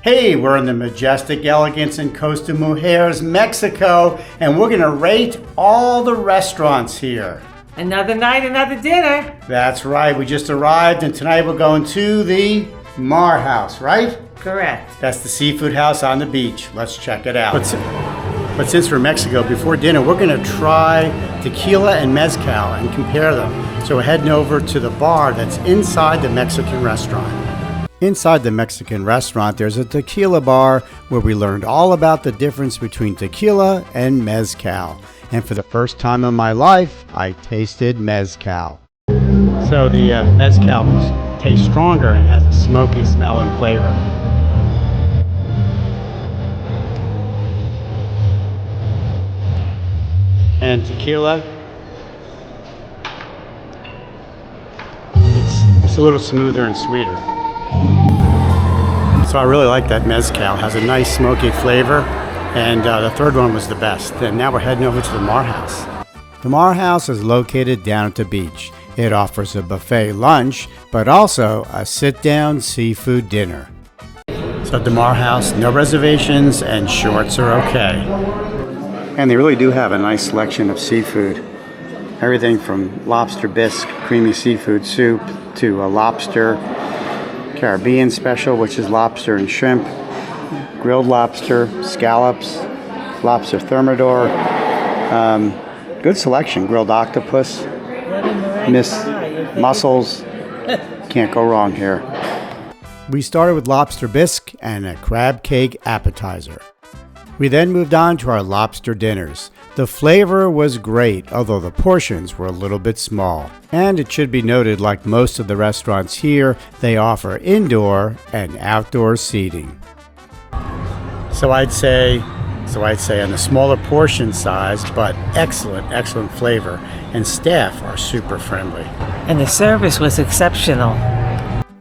Hey, we're in the Majestic Elegance in Costa Mujeres, Mexico, and we're gonna rate all the restaurants here. Another night, another dinner. That's right, we just arrived and tonight we're going to the Mar House, right? Correct. That's the seafood house on the beach. Let's check it out. But since we're in Mexico, before dinner, we're gonna try tequila and mezcal and compare them. So we're heading over to the bar that's inside the Mexican restaurant. Inside the Mexican restaurant, there's a tequila bar where we learned all about the difference between tequila and mezcal. And for the first time in my life, I tasted mezcal. So the mezcal tastes stronger and has a smoky smell and flavor. And tequila, it's a little smoother and sweeter. So I really like that mezcal. It has a nice smoky flavor, and the third one was the best. And now we're heading over to the Mar House. The Mar House is located down at the beach. It offers a buffet lunch, but also a sit-down seafood dinner. So at the Mar House, no reservations and shorts are okay. And they really do have a nice selection of seafood. Everything from lobster bisque, creamy seafood soup, to a lobster Caribbean special, which is lobster and shrimp, grilled lobster, scallops, lobster thermidor, good selection, grilled octopus, mussels, can't go wrong here. We started with lobster bisque and a crab cake appetizer. We then moved on to our lobster dinners. The flavor was great, although the portions were a little bit small. And it should be noted, like most of the restaurants here, they offer indoor and outdoor seating. So I'd say on the smaller portion size, but excellent flavor, and staff are super friendly. And the service was exceptional.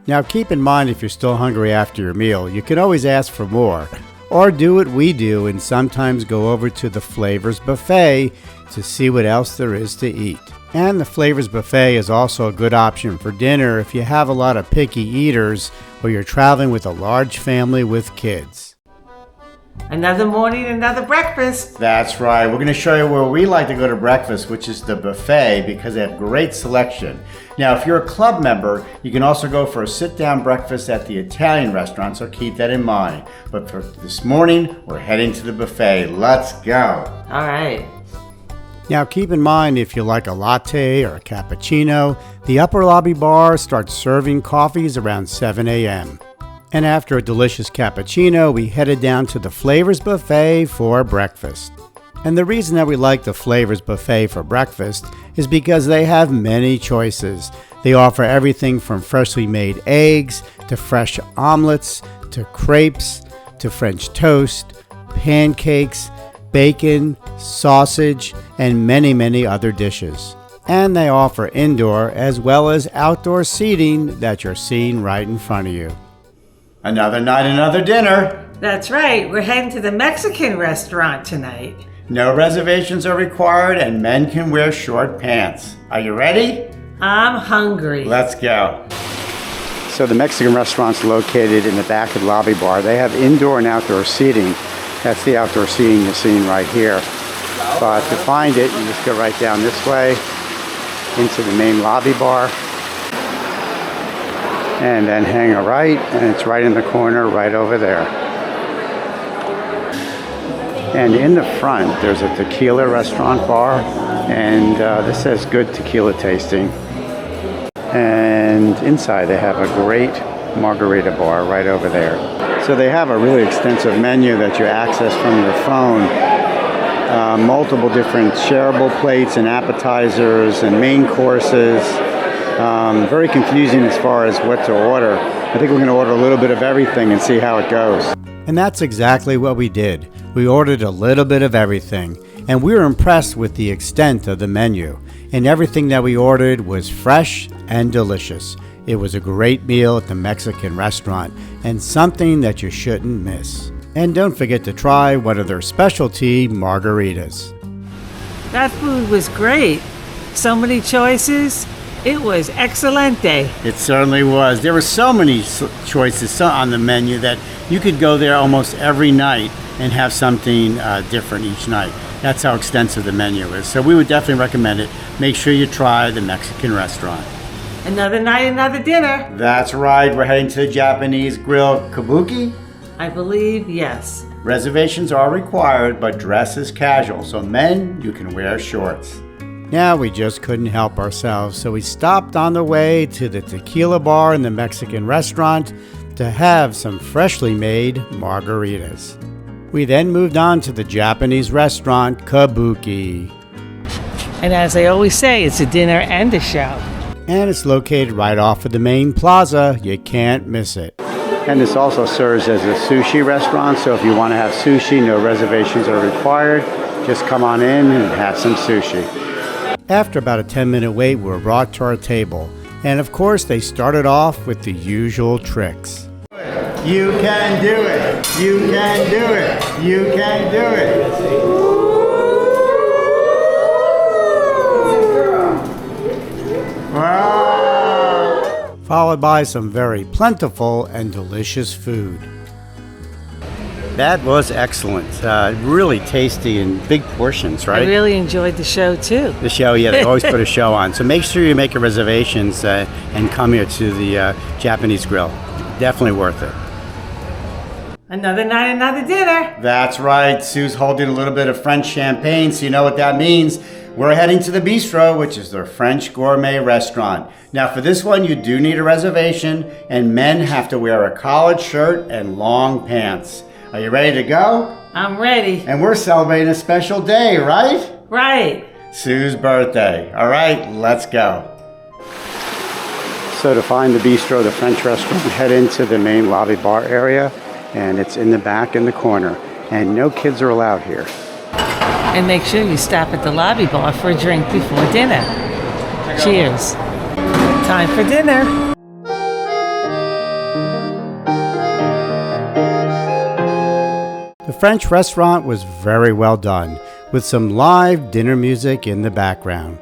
Now keep in mind, if you're still hungry after your meal, you can always ask for more. Or do what we do and sometimes go over to the Flavors Buffet to see what else there is to eat. And the Flavors Buffet is also a good option for dinner if you have a lot of picky eaters or you're traveling with a large family with kids. Another morning, another breakfast. That's right. We're going to show you where we like to go to breakfast, which is the buffet, because they have great selection. Now, if you're a club member, you can also go for a sit-down breakfast at the Italian restaurant, so keep that in mind. But for this morning, we're heading to the buffet. Let's go. All right. Now, keep in mind, if you like a latte or a cappuccino, the upper lobby bar starts serving coffees around 7 a.m. And after a delicious cappuccino, we headed down to the Flavors Buffet for breakfast. And the reason that we like the Flavors Buffet for breakfast is because they have many choices. They offer everything from freshly made eggs, to fresh omelets, to crepes, to French toast, pancakes, bacon, sausage, and many other dishes. And they offer indoor as well as outdoor seating that you're seeing right in front of you. Another night, another dinner. That's right. We're heading to the Mexican restaurant tonight. No reservations are required and men can wear short pants. Are you ready? I'm hungry. Let's go. So the Mexican restaurant's located in the back of the lobby bar. They have indoor and outdoor seating. That's the outdoor seating you're seeing right here. But to find it, you just go right down this way into the main lobby bar. And then hang a right, and it's right in the corner, right over there. And in the front, there's a tequila restaurant bar, and this says good tequila tasting. And inside, they have a great margarita bar right over there. So they have a really extensive menu that you access from your phone. Multiple different shareable plates and appetizers and main courses. Very confusing as far as what to order. I think we're going to order a little bit of everything and see how it goes. And that's exactly what we did. We ordered a little bit of everything, and we were impressed with the extent of the menu. And everything that we ordered was fresh and delicious. It was a great meal at the Mexican restaurant, and something that you shouldn't miss. And don't forget to try one of their specialty margaritas. That food was great. So many choices. It was excelente. It certainly was. There were so many choices on the menu that you could go there almost every night and have something different each night. That's how extensive the menu is. So we would definitely recommend it. Make sure you try the Mexican restaurant. Another night, another dinner. That's right. We're heading to the Japanese grill Kabuki. I believe, yes. Reservations are required, but dress is casual. So men, you can wear shorts. Now we just couldn't help ourselves, so we stopped on the way to the tequila bar in the Mexican restaurant to have some freshly made margaritas. We then moved on to the Japanese restaurant Kabuki. And as I always say, it's a dinner and a show. And it's located right off of the main plaza. You can't miss it. And this also serves as a sushi restaurant, so if you want to have sushi, no reservations are required. Just come on in and have some sushi. After about a 10-minute wait, we were brought to our table. And of course, they started off with the usual tricks. You can do it! You can do it! You can do it! Wow. Followed by some very plentiful and delicious food. That was excellent. Really tasty and big portions, right? I really enjoyed the show too. The show, yeah, they always put a show on. So make sure you make your reservations and come here to the Japanese grill. Definitely worth it. Another night, another dinner. That's right. Sue's holding a little bit of French champagne, so you know what that means. We're heading to the Bistro, which is their French gourmet restaurant. Now for this one, you do need a reservation, and men have to wear a collared shirt and long pants. Are you ready to go? I'm ready. And we're celebrating a special day, right? Right. Sue's birthday. All right, let's go. So to find the Bistro, the French restaurant, head into the main lobby bar area, and it's in the back in the corner. And no kids are allowed here. And make sure you stop at the lobby bar for a drink before dinner. Cheers. Time for dinner. The French restaurant was very well done, with some live dinner music in the background.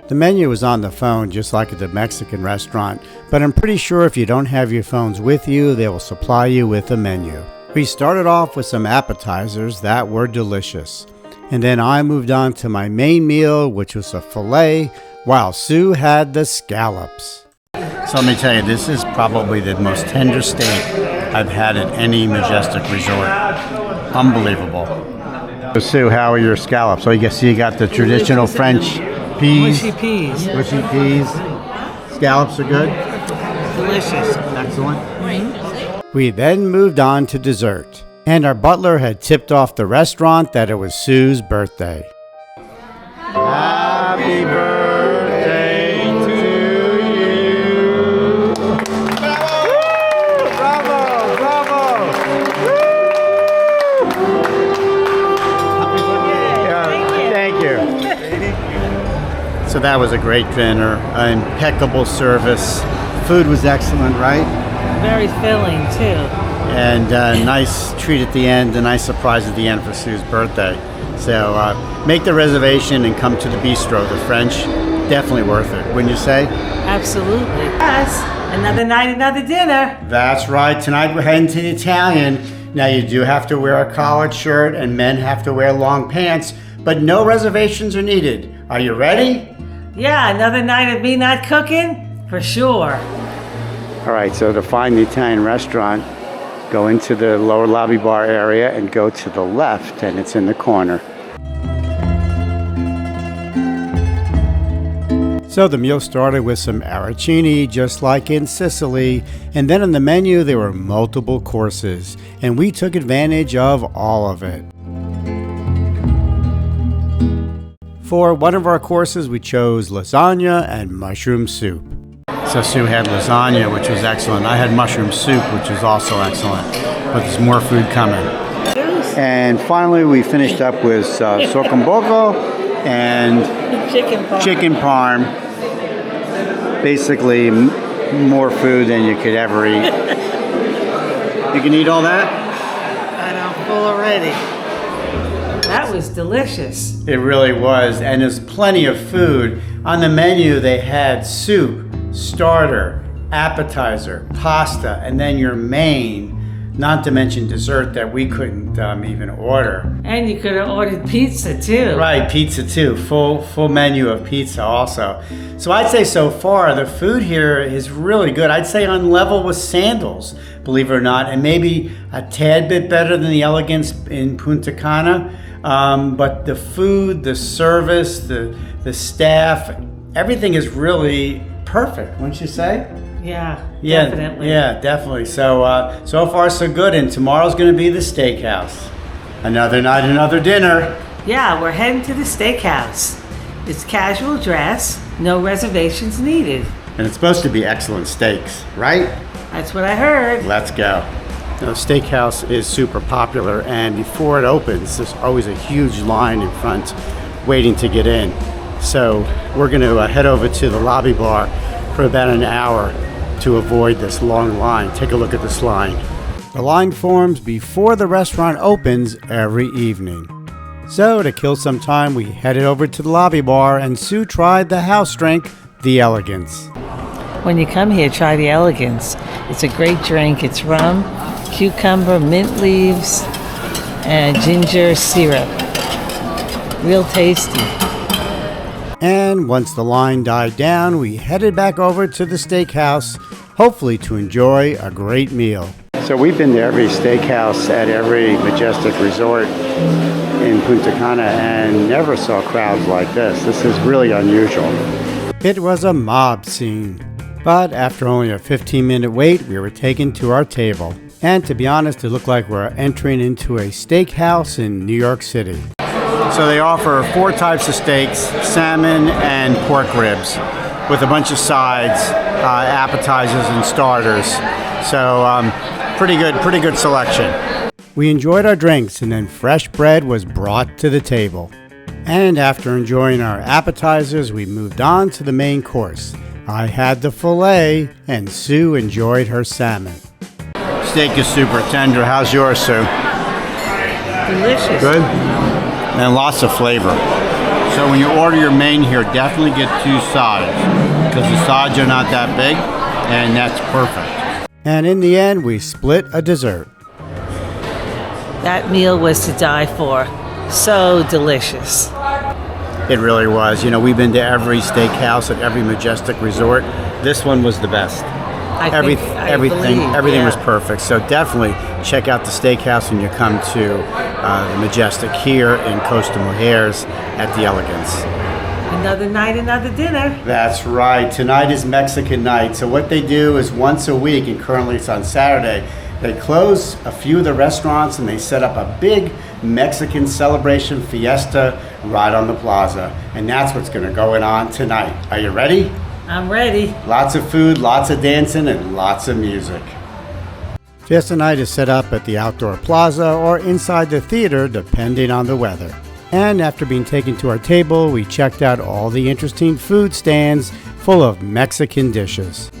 The menu was on the phone just like at the Mexican restaurant, but I'm pretty sure if you don't have your phones with you, they will supply you with a menu. We started off with some appetizers that were delicious, and then I moved on to my main meal, which was a filet, while Sue had the scallops. So let me tell you, this is probably the most tender steak I've had at any Majestic resort. Unbelievable. So Sue, how are your scallops? So you got the traditional French peas. Mushy peas. Mushy peas. Scallops are good? Delicious. Excellent. We then moved on to dessert. And our butler had tipped off the restaurant that it was Sue's birthday. Happy birthday to you. Bravo! Bravo! Happy birthday. Thank you. So that was a great dinner, impeccable service. Food was excellent, right? Very filling too. And a nice treat at the end, a nice surprise at the end for Sue's birthday. So make the reservation and come to the Bistro, the French. Definitely worth it, wouldn't you say? Absolutely. Yes. Another night, another dinner. That's right. Tonight we're heading to the Italian. Now you do have to wear a collared shirt and men have to wear long pants, but no reservations are needed. Are you ready? Yeah, another night of me not cooking? For sure. All right, so to find the Italian restaurant, go into the lower lobby bar area and go to the left, and it's in the corner. So the meal started with some arancini, just like in Sicily, and then on the menu there were multiple courses, and we took advantage of all of it. For one of our courses, we chose lasagna and mushroom soup. So Sue had lasagna, which was excellent. I had mushroom soup, which was also excellent. But there's more food coming. And finally, we finished up with soccombocco and chicken parm. Basically, more food than you could ever eat. You can eat all that? And I'm full already. That was delicious. It really was, and there's plenty of food. On the menu, they had soup, starter, appetizer, pasta, and then your main, not to mention dessert that we couldn't even order. And you could have ordered pizza too. Right, pizza too. Full menu of pizza also. So I'd say so far the food here is really good. I'd say on level with Sandals, believe it or not, and maybe a tad bit better than the Elegance in Punta Cana. But the food, the service, the staff, everything is really perfect, wouldn't you say? Yeah, Definitely. Yeah, definitely. So so far so good, and tomorrow's going to be the Steakhouse. Another night, another dinner. Yeah, we're heading to the Steakhouse. It's casual dress, no reservations needed. And it's supposed to be excellent steaks, right? That's what I heard. Let's go. The Steakhouse is super popular, and before it opens, there's always a huge line in front waiting to get in. So we're going to head over to the lobby bar for about an hour to avoid this long line. Take a look at this line. The line forms before the restaurant opens every evening. So to kill some time, we headed over to the lobby bar, and Sue tried the house drink, the Elegance. When you come here, try the Elegance. It's a great drink. It's rum, cucumber, mint leaves, and ginger syrup. Real tasty. And once the line died down, we headed back over to the Steakhouse, hopefully to enjoy a great meal. So we've been to every steakhouse at every Majestic resort in Punta Cana and never saw crowds like this. This is really unusual. It was a mob scene, but after only a 15-minute wait, we were taken to our table. And to be honest, it looked like we're entering into a steakhouse in New York City. So they offer 4 types of steaks, salmon and pork ribs, with a bunch of sides, appetizers and starters. So pretty good selection. We enjoyed our drinks, and then fresh bread was brought to the table. And after enjoying our appetizers, we moved on to the main course. I had the filet, and Sue enjoyed her salmon. Steak is super tender. How's yours, Sue? Delicious. Good? And lots of flavor. So when you order your main here, definitely get 2 sides, because the sides are not that big, and that's perfect. And in the end, we split a dessert. That meal was to die for. So delicious. It really was. You know, we've been to every steakhouse at every Majestic resort. This one was the best. Everything was perfect. So definitely check out the Steakhouse when you come to the Majestic here in Costa Mujeres at the Elegance. Another night, another dinner. That's right. Tonight is Mexican night. So what they do is once a week, and currently it's on Saturday, they close a few of the restaurants and they set up a big Mexican celebration fiesta right on the plaza. And that's what's going to go on tonight. Are you ready? I'm ready. Lots of food, lots of dancing, and lots of music. Fiesta night is set up at the outdoor plaza or inside the theater, depending on the weather. And after being taken to our table, we checked out all the interesting food stands full of Mexican dishes.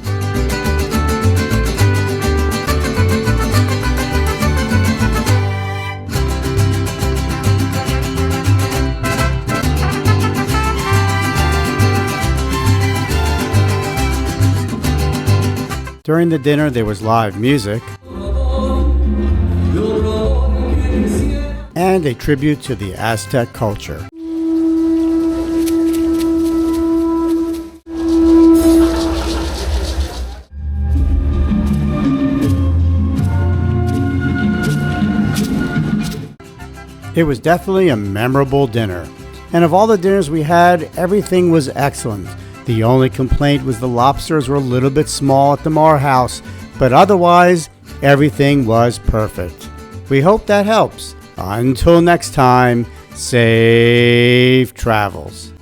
During the dinner, there was live music and a tribute to the Aztec culture. It was definitely a memorable dinner. And of all the dinners we had, everything was excellent. The only complaint was the lobsters were a little bit small at the Mar House, but otherwise, everything was perfect. We hope that helps. Until next time, safe travels.